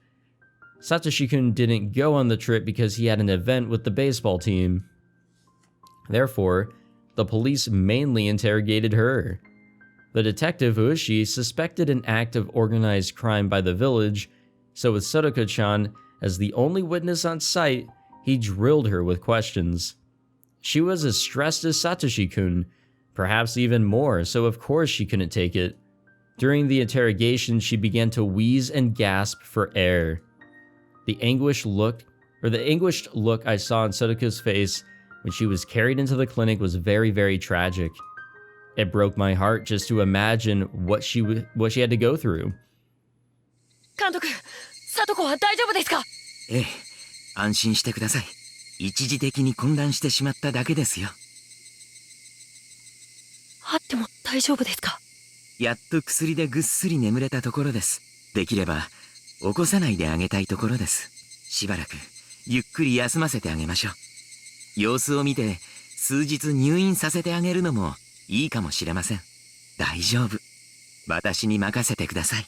Satoshi-kun didn't go on the trip because he had an event with the baseball team. Therefore, the police mainly interrogated her. The detective Ueshi suspected an act of organized crime by the village, so with Sadako-chan as the only witness on site, he drilled her with questions. She was as stressed as Satoshi-kun, perhaps even more, so of course she couldn't take it. During the interrogation, she began to wheeze and gasp for air. The anguished look I saw on Sadako's face when she was carried into the clinic was very, very tragic. It broke my heart just to imagine what she had to go through. 監督、聡子は大丈夫ですか？ええ、安心してください。一時的に混乱してしまっただけですよ。あっても大丈夫ですか？やっと薬でぐっすり眠れたところです。できれば起こさないであげたいところです。しばらくゆっくり休ませてあげましょう。様子を見て数日入院させてあげるのもいいかもしれません。大丈夫。私に任せてください。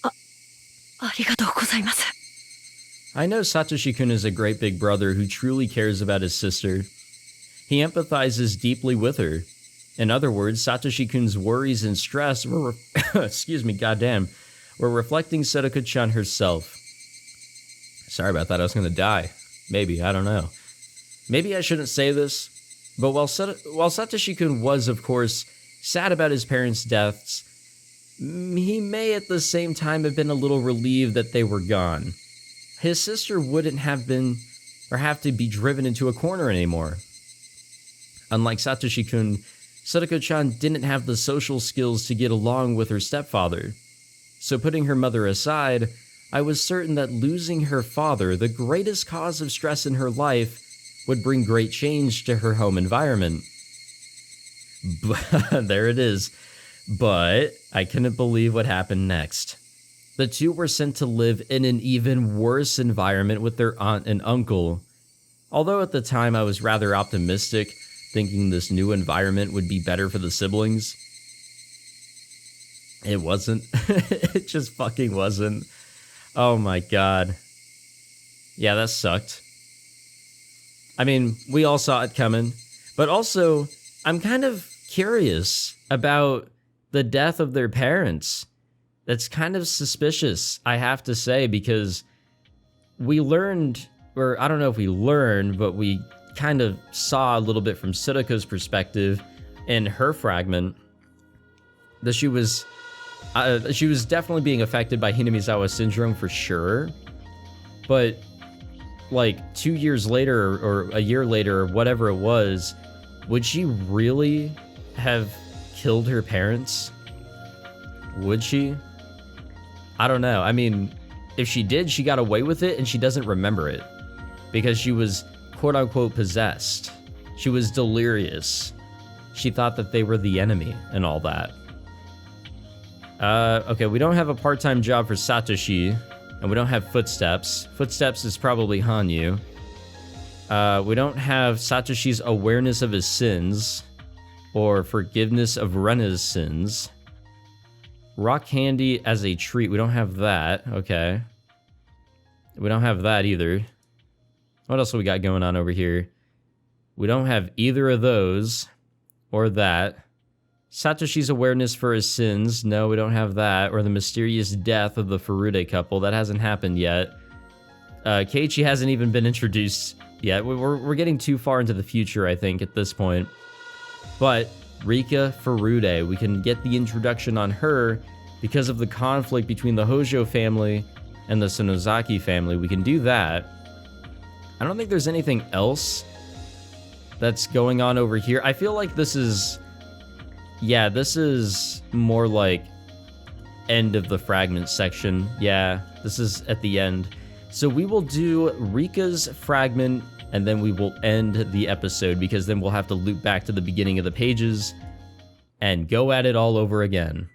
ありがとうございます。I know Satoshi-kun is a great big brother who truly cares about his sister. He empathizes deeply with her. In other words, Satoshi-kun's worries and stress were were reflecting Sadako-chan herself. Sorry about that, I was gonna die. Maybe, I don't know. Maybe I shouldn't say this, but while Satoshi-kun was, of course, sad about his parents' deaths, he may at the same time have been a little relieved that they were gone. His sister wouldn't have been, or have to be driven into a corner anymore. Unlike Satoshi-kun, Sadako-chan didn't have the social skills to get along with her stepfather. So putting her mother aside, I was certain that losing her father, the greatest cause of stress in her life, would bring great change to her home environment. But there it is. But I couldn't believe what happened next. The two were sent to live in an even worse environment with their aunt and uncle. Although at the time I was rather optimistic, thinking this new environment would be better for the siblings, it wasn't. It just fucking wasn't. Oh my god. Yeah, that sucked. I mean, we all saw it coming, but also, I'm kind of curious about the death of their parents. That's kind of suspicious, I have to say, because we learned, or I don't know if we learned, but we kind of saw a little bit from Sadako's perspective in her fragment that she was definitely being affected by Hinamizawa syndrome for sure, but like 2 years later or a year later or whatever it was, would she really have killed her parents? Would she? I don't know. I mean, if she did, she got away with it and she doesn't remember it because she was quote-unquote possessed. She was delirious. She thought that they were the enemy and all that. Okay, we don't have a part-time job for Satoshi. And we don't have footsteps. Footsteps is probably Hanyu. We don't have Satoshi's awareness of his sins, or forgiveness of Rena's sins. Rock candy as a treat. We don't have that. Okay. We don't have that either. What else have we got going on over here? We don't have either of those or that. Satoshi's awareness for his sins. No, we don't have that. Or the mysterious death of the Furude couple. That hasn't happened yet. Keiichi hasn't even been introduced yet. We're getting too far into the future, I think, at this point. But Rika Furude, we can get the introduction on her because of the conflict between the Hojo family and the Sonozaki family. We can do that. I don't think there's anything else that's going on over here. I feel like this is... Yeah, this is more like end of the fragment section. Yeah, this is at the end. So we will do Rika's fragment, and then we will end the episode, because then we'll have to loop back to the beginning of the pages and go at it all over again.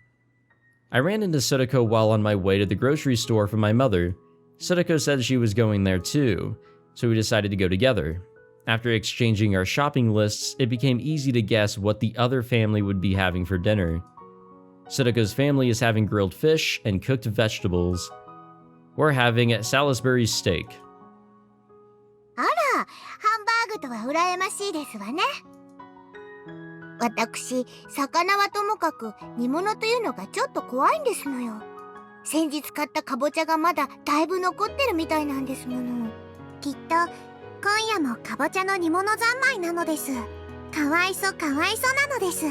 I ran into Sudoko while on my way to the grocery store for my mother. Sudoko said she was going there too, so we decided to go together. After exchanging our shopping lists, it became easy to guess what the other family would be having for dinner. Sudoko's family is having grilled fish and cooked vegetables. We're having Salisbury steak. あら、ハンバーグとは羨ましいですわね。私、魚はともかく煮物というのがちょっと怖いんですのよ。先日買ったかぼちゃがまだだいぶ残ってるみたいなんですもの。きっと今夜もかぼちゃの煮物三昧なのです。かわいそかわいそなのです。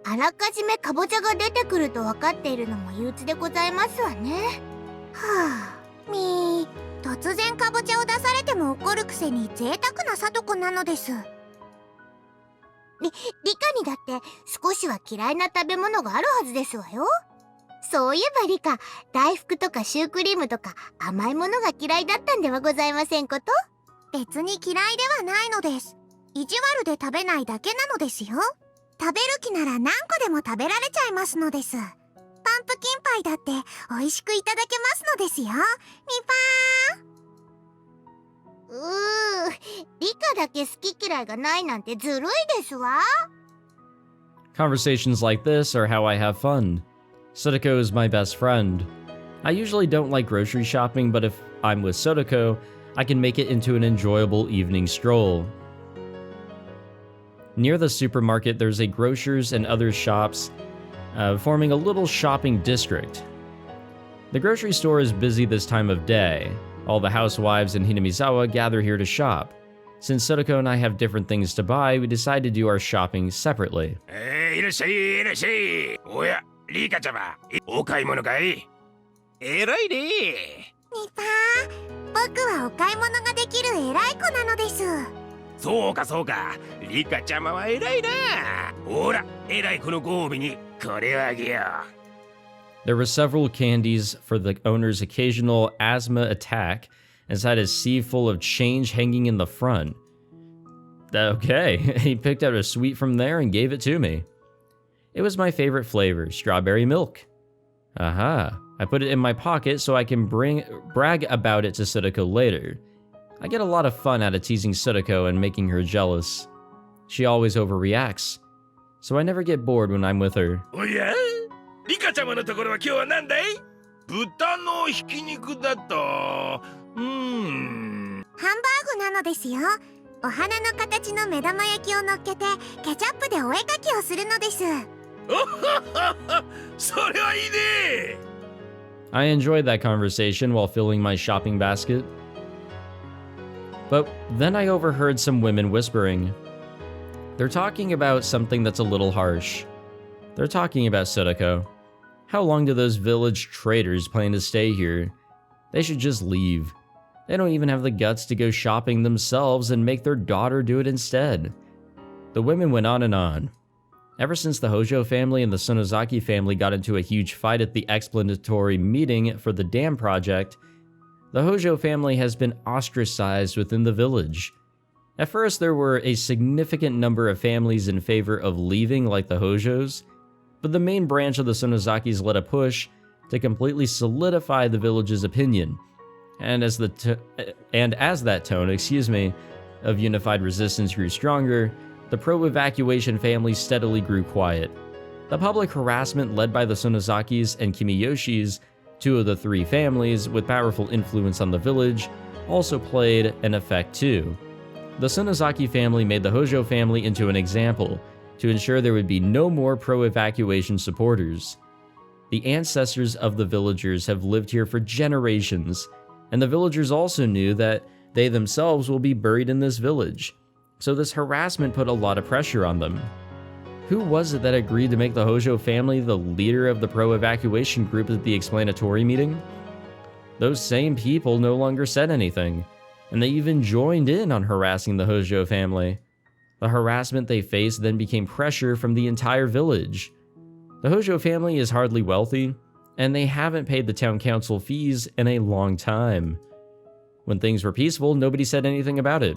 あらかじめかぼちゃが出てくると分かっているのも憂鬱でございますわね。はあ、みー、突然かぼちゃを出されても怒るくせに贅沢なさとこなのです。リカにだって少しは嫌いな食べ物があるはずですわよ。そういえばリカ、大福とかシュークリームとか甘いものが嫌いだったんではございませんこと？別に嫌いではないのです。意地悪で食べないだけなのですよ。食べる気なら何個でも食べられちゃいますのです。パンプキンパイだって美味しくいただけますのですよ。ミパー。リカだけ好き嫌いがないなんてずるいですわ。Conversations like this are how I have fun. Sudoko is my best friend. I usually don't like grocery shopping, but if I'm with Sudoko, I can make it into an enjoyable evening stroll. Near the supermarket, there's a grocer's and other shops, forming a little shopping district. The grocery store is busy this time of day. All the housewives in Hinamizawa gather here to shop. Since Sudoko and I have different things to buy, we decide to do our shopping separately. いらっしゃい、いらっしゃい。おや、リカちゃま、お買い物かい？えらいね。ミパー、僕はお買い物ができる偉い子なのです。そうかそうか、リカちゃまは偉いな。ほら、偉い子のご褒美にこれをあげよう。There were several candies for the owner's occasional asthma attack, inside a sieve full of change hanging in the front. Okay, he picked out a sweet from there and gave it to me. It was my favorite flavor, strawberry milk. Aha, I put it in my pocket so I can brag about it to Sudoko later. I get a lot of fun out of teasing Sudoko and making her jealous. She always overreacts, so I never get bored when I'm with her. Oh yeah? リカちゃまのところは今日は何だい？豚のひき肉だと。ハンバーグなのですよ。お花の形の目玉焼きを乗っけてケチャップでお絵描きをするのです。それはいいね。I enjoyed that conversation while filling my shopping basket. But then I overheard some women whispering. They're talking about something that's a little harsh. They're talking about Sudoko. How long do those village traders plan to stay here? They should just leave. They don't even have the guts to go shopping themselves and make their daughter do it instead. The women went on and on. Ever since the Hojo family and the Sonozaki family got into a huge fight at the explanatory meeting for the dam project, the Hojo family has been ostracized within the village. At first, there were a significant number of families in favor of leaving like the Hojos, but the main branch of the Sonozakis led a push to completely solidify the village's opinion. And as that tone, of unified resistance grew stronger, the pro-evacuation family steadily grew quiet. The public harassment led by the Sonozakis and Kimiyoshis, two of the three families with powerful influence on the village, also played an effect too. The Sonozaki family made the Hojo family into an example to ensure there would be no more pro-evacuation supporters. The ancestors of the villagers have lived here for generations, and the villagers also knew that they themselves will be buried in this village, so this harassment put a lot of pressure on them. Who was it that agreed to make the Hojo family the leader of the pro-evacuation group at the explanatory meeting? Those same people no longer said anything, and they even joined in on harassing the Hojo family. The harassment they faced then became pressure from the entire village. The Hojo family is hardly wealthy, and they haven't paid the town council fees in a long time. When things were peaceful, nobody said anything about it.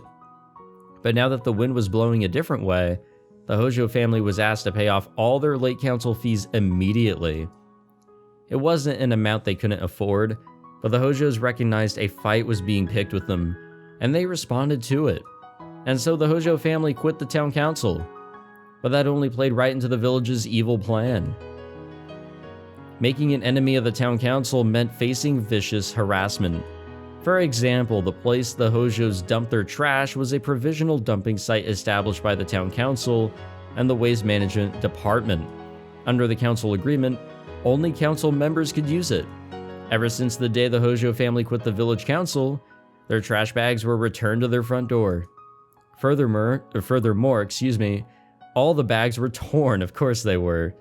But now that the wind was blowing a different way, the Hojo family was asked to pay off all their late council fees immediately. It wasn't an amount they couldn't afford, but the Hojos recognized a fight was being picked with them, and they responded to it. And so the Hojo family quit the town council. But that only played right into the village's evil plan. Making an enemy of the town council meant facing vicious harassment. For example, the place the Hojos dumped their trash was a provisional dumping site established by the town council and the waste management department. Under the council agreement, only council members could use it. Ever since the day the Hojo family quit the village council, their trash bags were returned to their front door. Furthermore, all the bags were torn, of course they were.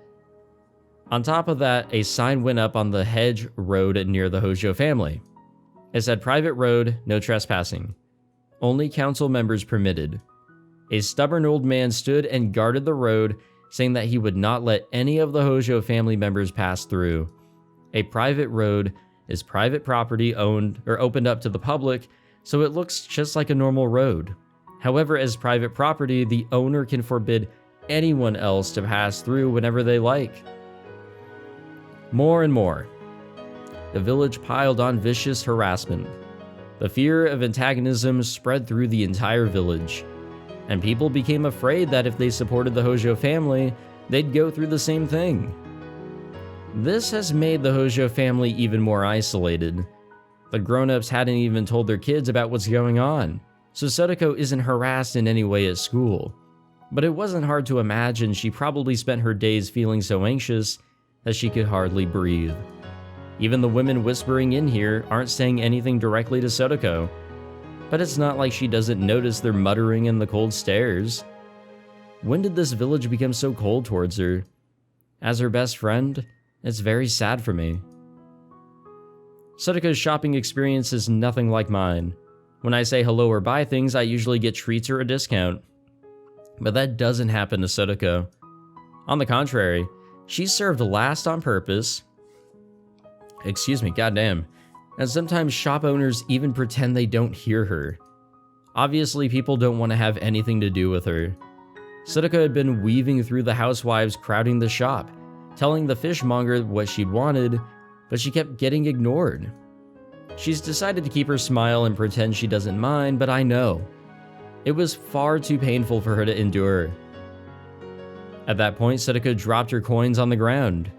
On top of that, a sign went up on the hedge road near the Hojo family. It said private road, no trespassing. Only council members permitted. A stubborn old man stood and guarded the road, saying that he would not let any of the Hojo family members pass through. A private road is private property owned or opened up to the public, so it looks just like a normal road. However, as private property, the owner can forbid anyone else to pass through whenever they like. More and more, the village piled on vicious harassment. The fear of antagonism spread through the entire village, and people became afraid that if they supported the Hojo family, they'd go through the same thing. This has made the Hojo family even more isolated. The grown-ups hadn't even told their kids about what's going on, so Sotoko isn't harassed in any way at school. But it wasn't hard to imagine she probably spent her days feeling so anxious that she could hardly breathe. Even the women whispering in here aren't saying anything directly to Sotoko, but it's not like she doesn't notice their muttering and the cold stares. When did this village become so cold towards her? As her best friend, it's very sad for me. Sotoko's shopping experience is nothing like mine. When I say hello or buy things, I usually get treats or a discount. But that doesn't happen to Sotoko. On the contrary, she's served last on purpose. Goddamn. And sometimes shop owners even pretend they don't hear her. Obviously, people don't want to have anything to do with her. Sotoko had been weaving through the housewives crowding the shop, telling the fishmonger what she'd wanted, but she kept getting ignored. She's decided to keep her smile and pretend she doesn't mind, but I know. It was far too painful for her to endure. At that point, Sotoko dropped her coins on the ground.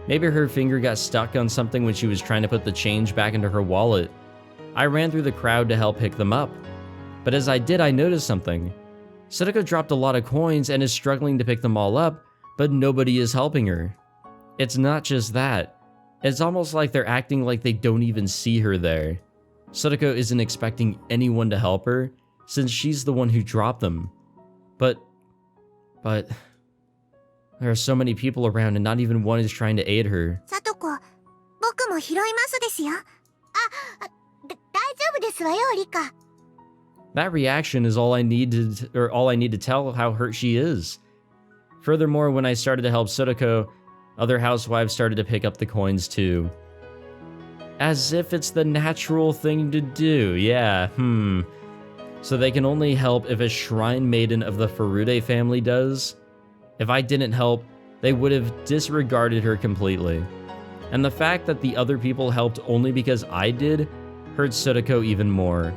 Maybe her finger got stuck on something when she was trying to put the change back into her wallet. I ran through the crowd to help pick them up. But as I did, I noticed something. Sotoko dropped a lot of coins and is struggling to pick them all up, but nobody is helping her. It's not just that. It's almost like they're acting like they don't even see her there. Sotoko isn't expecting anyone to help her, since she's the one who dropped them. But there are so many people around and not even one is trying to aid her. さとこ、僕も拾いますですよ。大丈夫ですわよ、リカ。 That reaction is all I need to tell how hurt she is. Furthermore, when I started to help Sotoko, other housewives started to pick up the coins too. As if it's the natural thing to do, yeah, So they can only help if a shrine maiden of the Furude family does? If I didn't help, they would have disregarded her completely. And the fact that the other people helped only because I did hurt Sudako even more.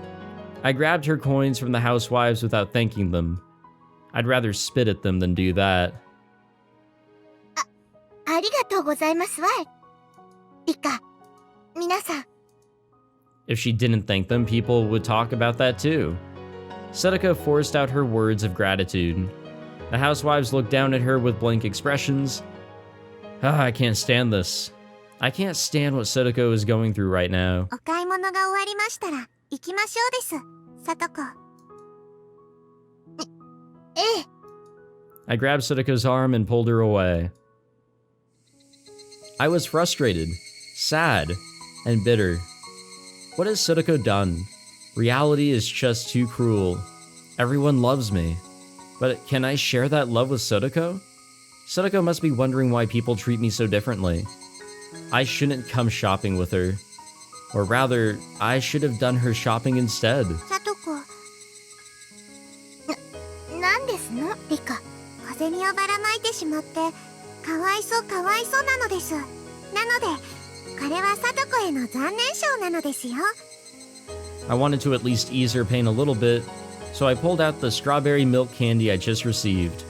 I grabbed her coins from the housewives without thanking them. I'd rather spit at them than do that. ありがとうございますわ。リカ、皆さん。 If she didn't thank them, people would talk about that too. Sudako forced out her words of gratitude. The housewives looked down at her with blank expressions. I can't stand this. I can't stand what Sudako is going through right now. お買い物が終わりましたら行きましょうです、さとこ。ええ。 I grabbed Sudako's arm and pulled her away. I was frustrated, sad, and bitter. What has Sudako done? Reality is just too cruel. Everyone loves me. But can I share that love with Sudako? Sudako must be wondering why people treat me so differently. I shouldn't come shopping with her. Or rather, I should have done her shopping instead. さとこ。なんですの、リカ。小銭をばらまいてしまって、かわいそうなのです。なので、これはさとこへの残念賞なのですよ。 I wanted to at least ease her pain a little bit, so I pulled out the strawberry milk candy I just received.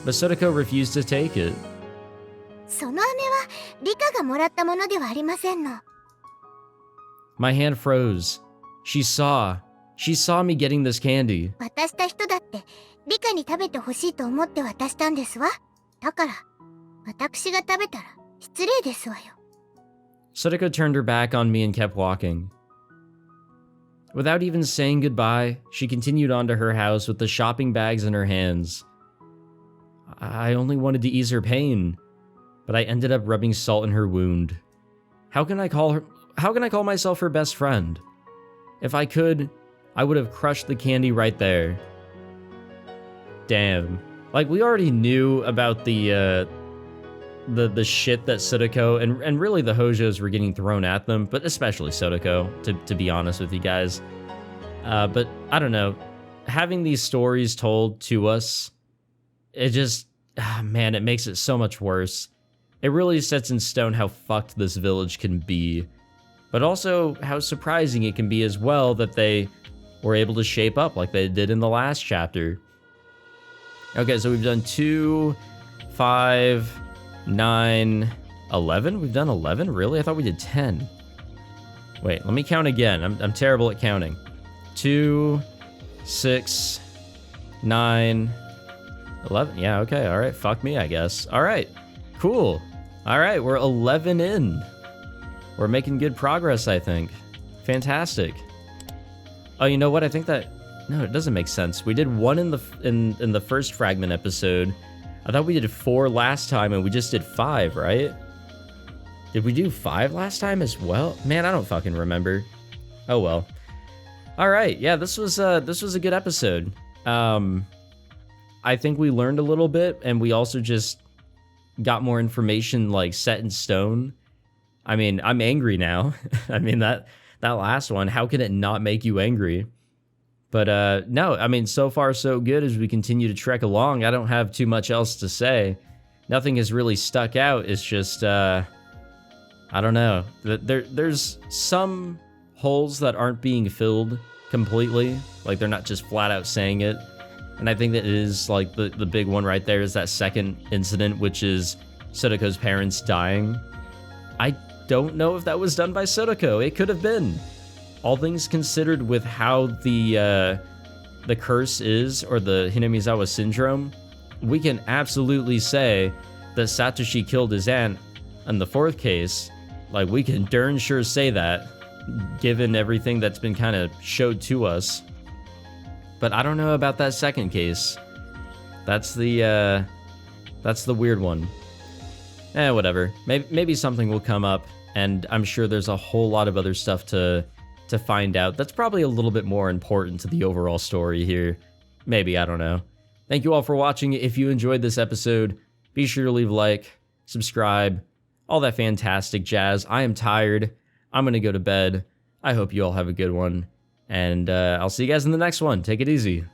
But Sudako refused to take it. その飴はリカがもらったものではありませんの。 My hand froze. She saw me getting this candy. 渡した人だってリカに食べてほしいと思って渡したんですわ。だから私が食べたら失礼ですわよ。 Sudako turned her back on me and kept walking. Without even saying goodbye, she continued on to her house with the shopping bags in her hands. I only wanted to ease her pain, but I ended up rubbing salt in her wound. How can I call myself her best friend? If I could, I would have crushed the candy right there. Damn. Like, we already knew about the shit that Sudako and really the Hojos were getting thrown at them, but especially Sudako, to be honest with you guys. But I don't know, having these stories told to us, it just, man, it makes it so much worse. It really sets in stone how fucked this village can be, but also how surprising it can be as well that they were able to shape up like they did in the last chapter. Okay, so we've done 2, 5, 9, 11? We've done 11? Really? I thought we did 10. Wait, let me count again. I'm terrible at counting. 2, 6, 9, 11. Yeah, okay, alright. Fuck me, I guess. Alright, cool. Alright, we're 11 in. We're making good progress, I think. Fantastic. Oh, you know what? I think that... No, it doesn't make sense. We did 1 in the first fragment episode. I thought we did 4 last time, and we just did 5, right? Did we do 5 last time as well? Man, I don't fucking remember. Oh well. All right, yeah, this was a good episode. I think we learned a little bit, and we also just got more information like set in stone. I mean, I'm angry now. I mean that last one. How can it not make you angry? But no, I mean, so far so good as we continue to trek along. I don't have too much else to say. Nothing has really stuck out. It's just, I don't know. There's some holes that aren't being filled completely. Like, they're not just flat out saying it. And I think that is, like, the big one right there is that second incident, which is Sudako's parents dying. I don't know if that was done by Sudako. It could have been. All things considered, with how the curse is, or the Hinamizawa syndrome, we can absolutely say that Satoshi killed his aunt. In the 4th case, like, we can darn sure say that, given everything that's been kind of showed to us. But I don't know about that 2nd case. That's the weird one. Whatever. Maybe something will come up, and I'm sure there's a whole lot of other stuff to find out. That's probably a little bit more important to the overall story here. Maybe, I don't know. Thank you all for watching. If you enjoyed this episode, be sure to leave a like, subscribe, all that fantastic jazz. I am tired. I'm gonna go to bed. I hope you all have a good one. And I'll see you guys in the next one. Take it easy.